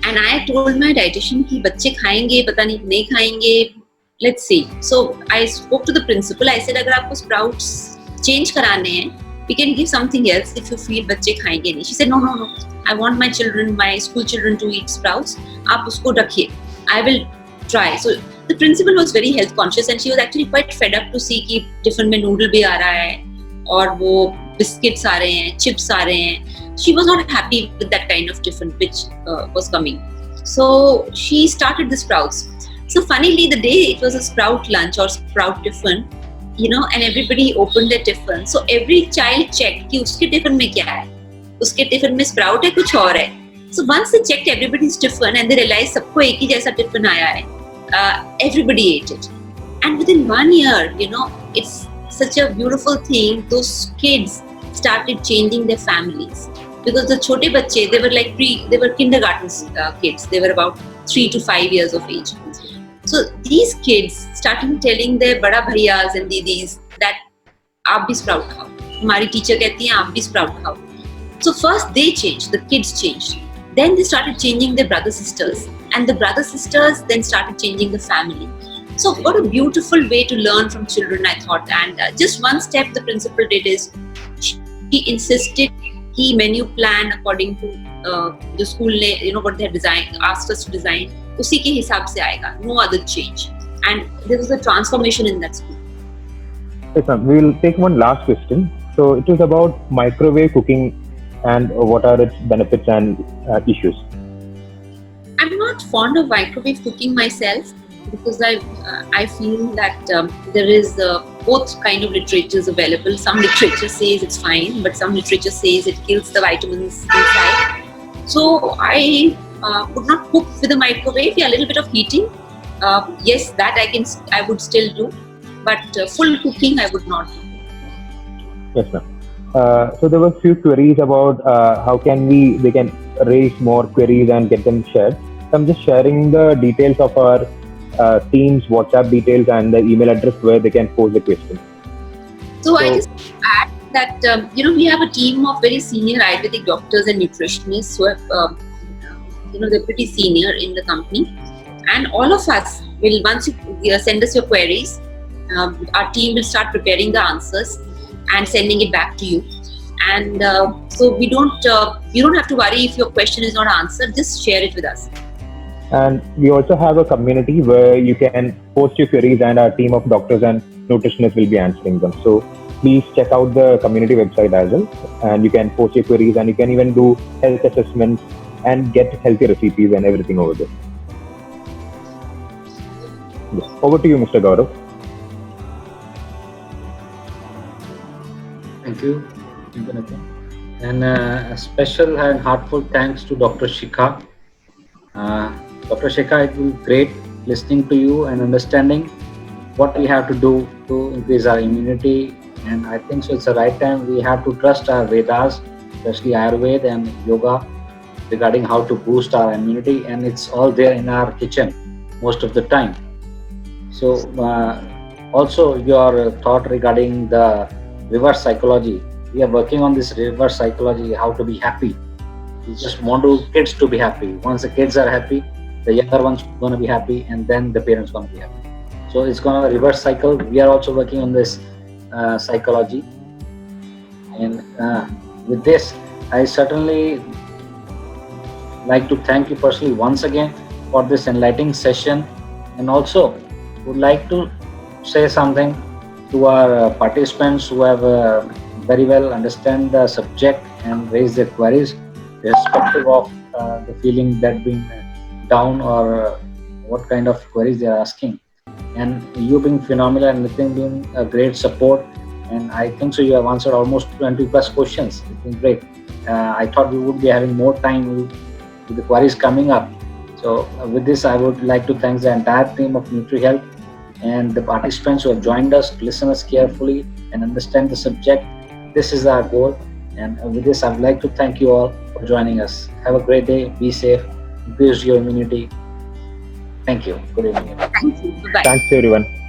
And I told my dietitian कि बच्चे खाएंगे, पता नहीं खाएंगे, let's see. So I spoke to the principal. I said, अगर आपको sprouts change कराने हैं, we can give something else if you feel बच्चे खाएंगे नहीं. She said, no. I want my school children to eat sprouts. आप उसको रखिए. I will try. So the principal was very health conscious, and she was actually quite fed up to see कि tiffin में noodle भी आ रहा है, और वो biscuits आ रहे हैं, chips आ रहे हैं. She was not happy with that kind of tiffin which was coming. So she started the sprouts. So funnily, the day it was a sprout lunch or sprout tiffin, and everybody opened their tiffin. So every child checked कि उसके tiffin में क्या है, उसके tiffin में sprout है, कुछ और है. So once they checked everybody's tiffin and they realized सबको एक ही जैसा tiffin आया है, everybody ate it. And within 1 year, it's such a beautiful thing. Those kids started changing their families, because the chote bacche, they were kindergarten kids. They were about 3 to 5 years of age. So these kids started telling their bada bhaiyas and didis that aap bhi sprout khao. Hamari teacher कहती हैं आप भी sprout khao. So first they changed, the kids changed. Then they started changing their brother sisters, and the brother sisters then started changing the family. So what a beautiful way to learn from children, I thought. And just one step the principal did is he insisted he menu plan according to the school ne, what they had designed, asked us to design. उसी के हिसाब से आएगा, no other change. And there was a transformation in that school. Yes, ma'am. We will take one last question. So it is about microwave cooking and what are its benefits and issues. I'm not fond of microwave cooking myself, because I feel that there is both kind of literatures available. Some literature says it's fine, but some literature says it kills the vitamins inside. So I would not cook with a microwave. Yeah, a little bit of heating. Yes, that I would still do, but full cooking I would not do. Yes, ma'am. So there were a few queries about how they can raise more queries and get them shared. So I'm just sharing the details of our team's WhatsApp details and the email address where they can post the question. So I just add that we have a team of very senior Ayurvedic doctors and nutritionists who have they're pretty senior in the company, and all of us will, once you send us your queries, our team will start preparing the answers and sending it back to you. And so you don't have to worry if your question is not answered. Just share it with us. And we also have a community where you can post your queries, and our team of doctors and nutritionists will be answering them. So please check out the community website as well, and you can post your queries, and you can even do health assessments and get healthy recipes and everything over there. Yes. Over to you, Mr. Gaurav. Thank you. Thank you, Nitin. And a special and heartfelt thanks to Dr. Shikha. Dr. Shikha, it will be great listening to you and understanding what we have to do to increase our immunity. And I think so it's the right time we have to trust our Vedas, especially Ayurveda and yoga, regarding how to boost our immunity. And it's all there in our kitchen most of the time. So also your thought regarding the reverse psychology. We are working on this reverse psychology, how to be happy. We just want kids to be happy. Once the kids are happy, the younger ones gonna be happy, and then the parents gonna be happy. So it's gonna reverse cycle. We are also working on this psychology, and with this, I certainly like to thank you personally once again for this enlightening session, and also would like to say something to our participants who have very well understand the subject and raise their queries, irrespective of the feeling that being down or what kind of queries they are asking. And you being phenomenal and Nitin being a great support, and I think so you have answered almost 20 plus questions. It's been great. I thought we would be having more time with the queries coming up. So with this, I would like to thank the entire team of NutriHealth and the participants who have joined us, to listen us carefully and understand the subject. This is our goal. And with this, I would like to thank you all for joining us. Have a great day. Be safe. Increase your immunity. Thank you. Good evening. Thank you. Bye-bye. Thanks, everyone.